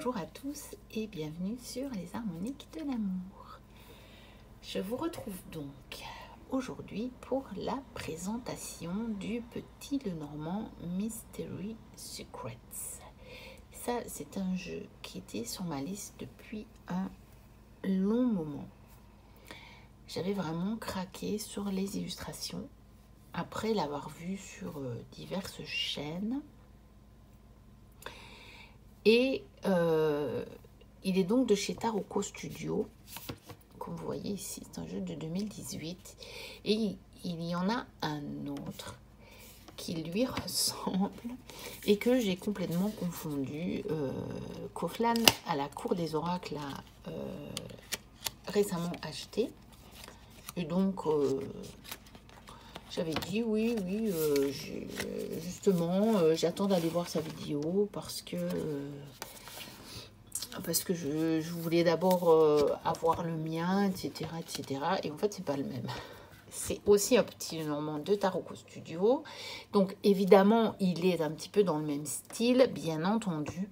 Bonjour à tous et bienvenue sur les harmoniques de l'amour. Je vous retrouve donc aujourd'hui pour la présentation du petit Lenormand Mystery Secrets. Ça, c'est un jeu qui était sur ma liste depuis un long moment. J'avais vraiment craqué sur les illustrations après l'avoir vu sur diverses chaînes. Et il est donc de chez Taroko Studio. Comme vous voyez ici, c'est un jeu de 2018. Et il y en a un autre qui lui ressemble et que j'ai complètement confondu. Kauflan à la Cour des Oracles a récemment acheté. Et donc, j'avais dit oui, justement, j'attends d'aller voir sa vidéo parce que je voulais d'abord avoir le mien, etc., etc. Et en fait, c'est pas le même. C'est aussi un petit Lenormand de Taroko Studio. Donc, évidemment, il est un petit peu dans le même style, bien entendu.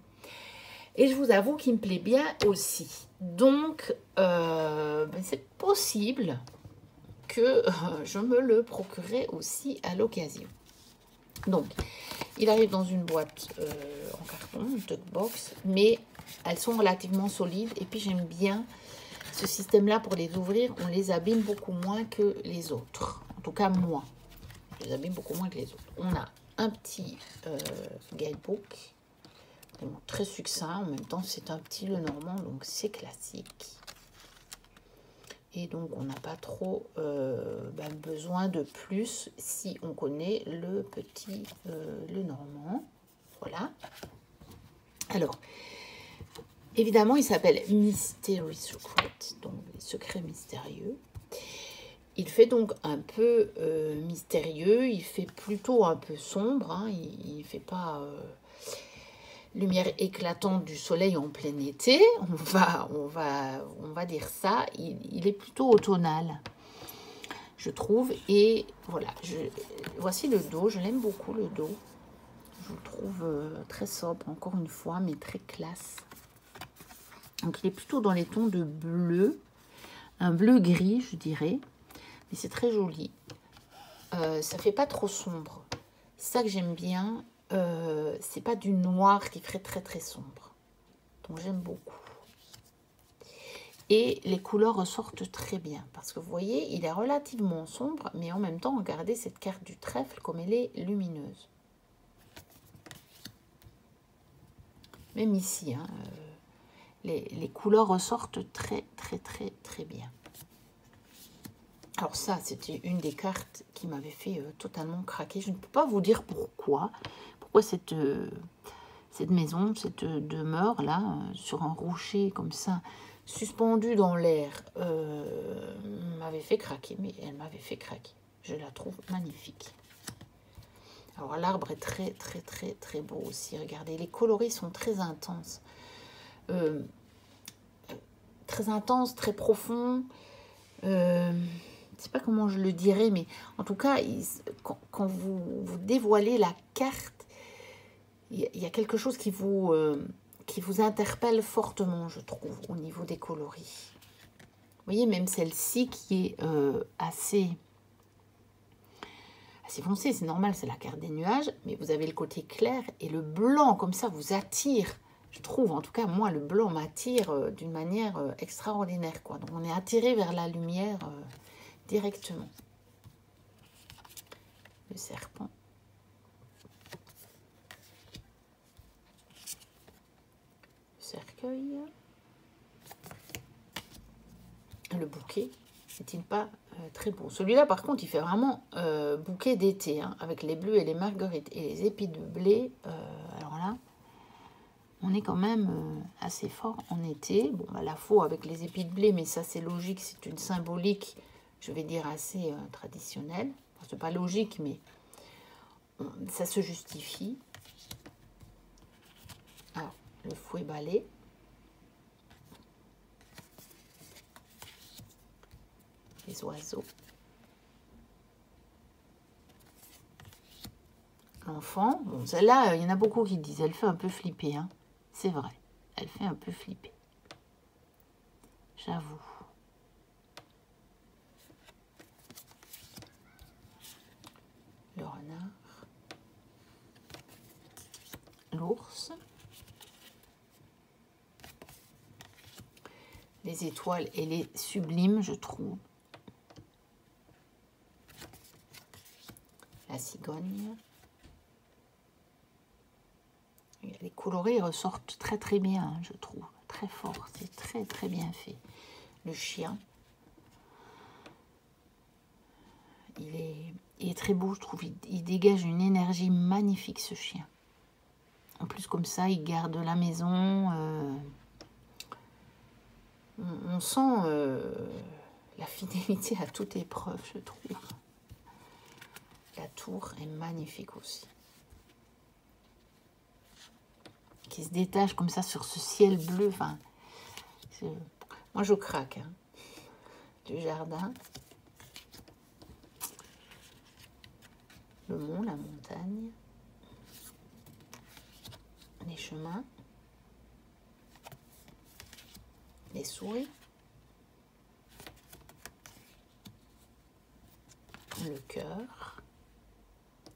Et je vous avoue qu'il me plaît bien aussi. Donc, c'est possible que je me le procurerai aussi à l'occasion. Donc, il arrive dans une boîte en carton, une tuck box, mais elles sont relativement solides. Et puis, j'aime bien ce système-là pour les ouvrir. On les abîme beaucoup moins que les autres. En tout cas, moi, je les abîme beaucoup moins que les autres. On a un petit guidebook, bon, très succinct. En même temps, c'est un petit Lenormand, donc c'est classique. Et donc, on n'a pas trop besoin de plus si on connaît le petit Lenormand. Voilà. Alors, évidemment, il s'appelle Mystery Secret, donc les secrets mystérieux. Il fait donc un peu mystérieux, il fait plutôt un peu sombre, hein, il ne fait pas lumière éclatante du soleil en plein été, on va dire ça, il est plutôt automnal, je trouve. Et voilà, voici le dos, je l'aime beaucoup le dos, je le trouve très sobre, encore une fois, mais très classe. Donc il est plutôt dans les tons de bleu, un bleu gris je dirais, mais c'est très joli. Ça fait pas trop sombre, c'est ça que j'aime bien. C'est pas du noir qui ferait très très sombre, donc j'aime beaucoup. Et les couleurs ressortent très bien parce que vous voyez, il est relativement sombre, mais en même temps, regardez cette carte du trèfle comme elle est lumineuse. Même ici, hein, les couleurs ressortent très très très très bien. Alors ça, c'était une des cartes qui m'avait fait totalement craquer. Je ne peux pas vous dire pourquoi cette maison, cette demeure-là, sur un rocher comme ça, suspendue dans l'air, m'avait fait craquer. Mais elle m'avait fait craquer. Je la trouve magnifique. Alors l'arbre est très très très très beau aussi. Regardez, les coloris sont très intenses. Très profonds. Je ne sais pas comment je le dirais, mais en tout cas, quand vous dévoilez la carte, il y a quelque chose qui vous interpelle fortement, je trouve, au niveau des coloris. Vous voyez, même celle-ci qui est assez foncée, c'est normal, c'est la carte des nuages, mais vous avez le côté clair et le blanc, comme ça, vous attire. Je trouve, en tout cas, moi, le blanc m'attire d'une manière extraordinaire, quoi. Donc, on est attiré vers la lumière directement. Le serpent. Le cercueil. Le bouquet. N'est-il pas très beau? Celui-là, par contre, il fait vraiment bouquet d'été, hein, avec les bleus et les marguerites et les épis de blé. Alors là, on est quand même assez fort en été. Bon, à la fois avec les épis de blé, mais ça, c'est logique, c'est une symbolique, je vais dire, assez traditionnelle. Enfin, c'est pas logique, mais ça se justifie. Alors, le fouet balai. Les oiseaux. L'enfant. Bon, celle-là, il y en a beaucoup qui disent, elle fait un peu flipper, hein. C'est vrai. elle fait un peu flipper. J'avoue. Le renard. L'ours. Les étoiles, elle est sublime, je trouve. La cigogne. Les colorés ressortent très très bien, je trouve. Très fort, c'est très très bien fait. Le chien. Il est très beau, je trouve. Il dégage une énergie magnifique, ce chien. En plus, comme ça, il garde la maison. On sent la fidélité à toute épreuve, je trouve. La tour est magnifique aussi. Qui se détache comme ça sur ce ciel bleu. Enfin, moi, je craque. Hein. Du jardin. Le mont, la montagne. Les chemins. Les souris. Le cœur.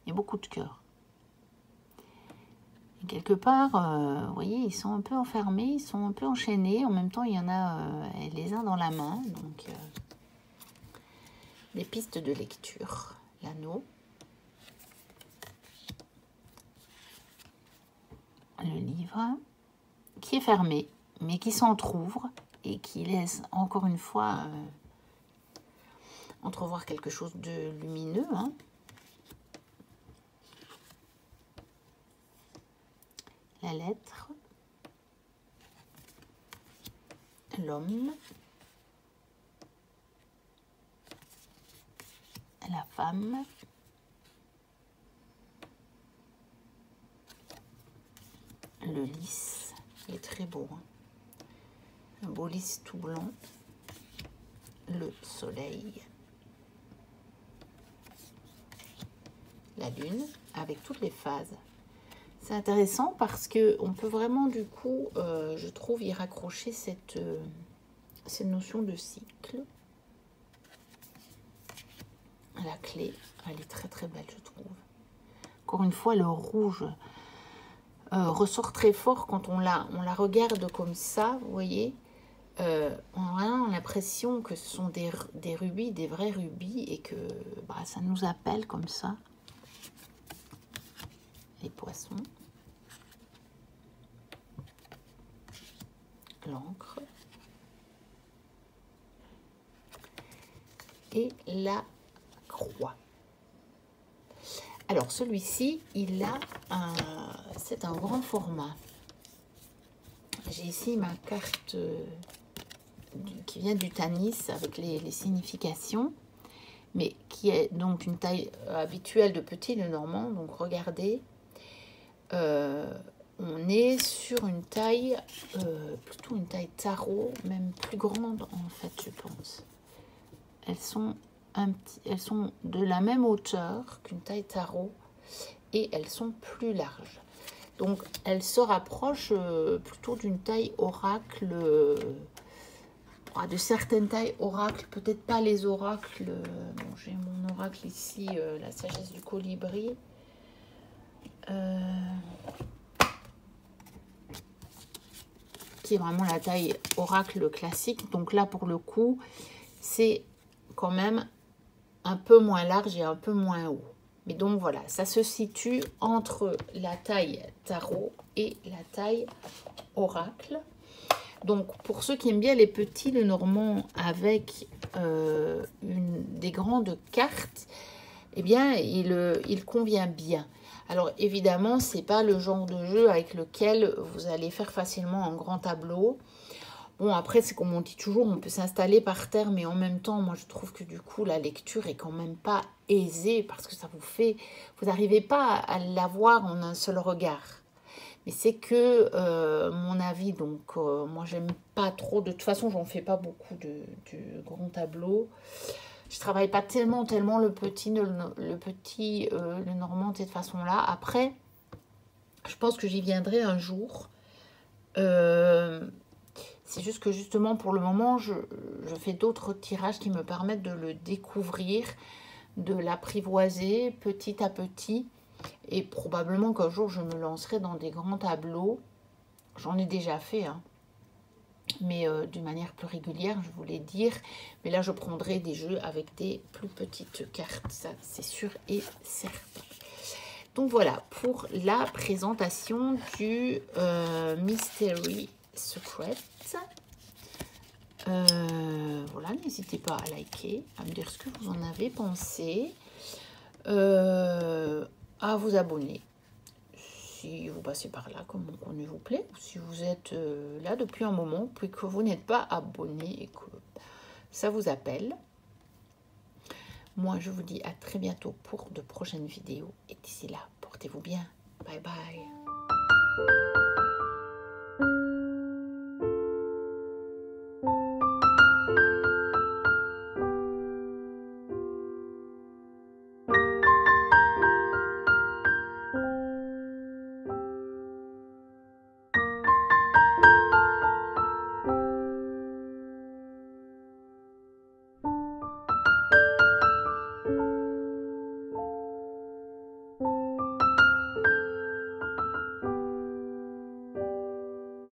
Il y a beaucoup de cœurs. Et quelque part, vous voyez, ils sont un peu enfermés, ils sont un peu enchaînés. En même temps, il y en a les uns dans la main. Donc, des pistes de lecture. L'anneau. Le livre qui est fermé, mais qui s'entrouvre et qui laisse encore une fois entrevoir quelque chose de lumineux. Hein. La lettre, l'homme, la femme, le lys, il est très beau. Hein. Un beau lys tout blanc, le soleil, la lune avec toutes les phases. C'est intéressant parce qu'on peut vraiment du coup, je trouve, y raccrocher cette notion de cycle. La clé, elle est très très belle, je trouve. Encore une fois, le rouge ressort très fort quand on la regarde comme ça, vous voyez. On a vraiment l'impression que ce sont des rubis, des vrais rubis, et que ça nous appelle comme ça. Les poissons. L'encre. Et la croix. Alors celui-ci, il a c'est un grand format. J'ai ici ma carte qui vient du Tanis avec les significations, mais qui est donc une taille habituelle de petit Lenormand. Donc regardez, on est sur une taille, plutôt une taille tarot, même plus grande en fait, je pense. Elles sont de la même hauteur qu'une taille tarot et elles sont plus larges. Donc elles se rapprochent plutôt d'une taille oracle, de certaines tailles oracle, peut-être pas les oracles. Bon, j'ai mon oracle ici, la sagesse du colibri. Qui est vraiment la taille oracle classique. Donc là, pour le coup, c'est quand même un peu moins large et un peu moins haut. Mais donc voilà, ça se situe entre la taille tarot et la taille oracle. Donc pour ceux qui aiment bien les petits Lenormand avec des grandes cartes, eh bien il convient bien. Alors évidemment, c'est pas le genre de jeu avec lequel vous allez faire facilement un grand tableau. Bon, après, c'est comme on dit toujours, on peut s'installer par terre, mais en même temps, moi, je trouve que du coup, la lecture est quand même pas aisée parce que ça vous fait... Vous n'arrivez pas à la voir en un seul regard. Mais c'est que mon avis, donc, moi, j'aime pas trop. De toute façon, j'en fais pas beaucoup de grands tableaux. Je travaille pas tellement le petit Lenormand de cette façon-là. Après, je pense que j'y viendrai un jour. C'est juste que justement pour le moment, je fais d'autres tirages qui me permettent de le découvrir, de l'apprivoiser petit à petit. Et probablement qu'un jour je me lancerai dans des grands tableaux. J'en ai déjà fait, hein, mais d'une manière plus régulière, je voulais dire. Mais là, je prendrai des jeux avec des plus petites cartes, ça c'est sûr et certain. Donc voilà, pour la présentation du Mystery Secret. Voilà, n'hésitez pas à liker, à me dire ce que vous en avez pensé, à vous abonner si vous passez par là, comme mon contenu vous plaît, ou si vous êtes là depuis un moment, puis que vous n'êtes pas abonné et que ça vous appelle. Moi, je vous dis à très bientôt pour de prochaines vidéos, et d'ici là, portez-vous bien. Bye bye.